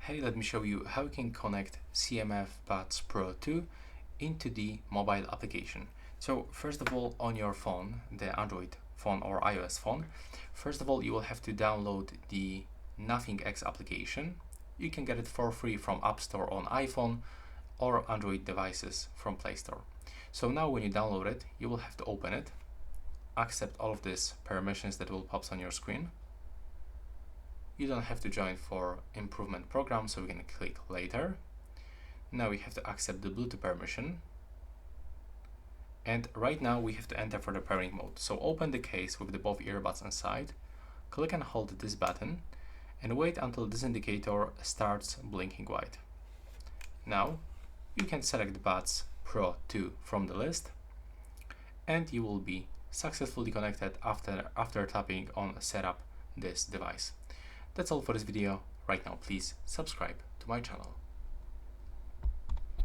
Hey, let me show you how you can connect CMF Buds Pro 2 into the mobile application. So first of all, on your phone, the Android phone or iOS phone, first of all, you will have to download the Nothing X application. You can get it for free from App Store on iPhone or Android devices from Play Store. So now when you download it, you will have to open it, accept all of these permissions that will pop on your screen. You don't have to join for improvement program, so we can click later. Now we have to accept the Bluetooth permission. And right now we have to enter for the pairing mode. So open the case with the both earbuds inside, click and hold this button, and wait until this indicator starts blinking white. Now you can select the Buds Pro 2 from the list, and you will be successfully connected after tapping on setup this device. That's all for this video. Right now, please subscribe to my channel.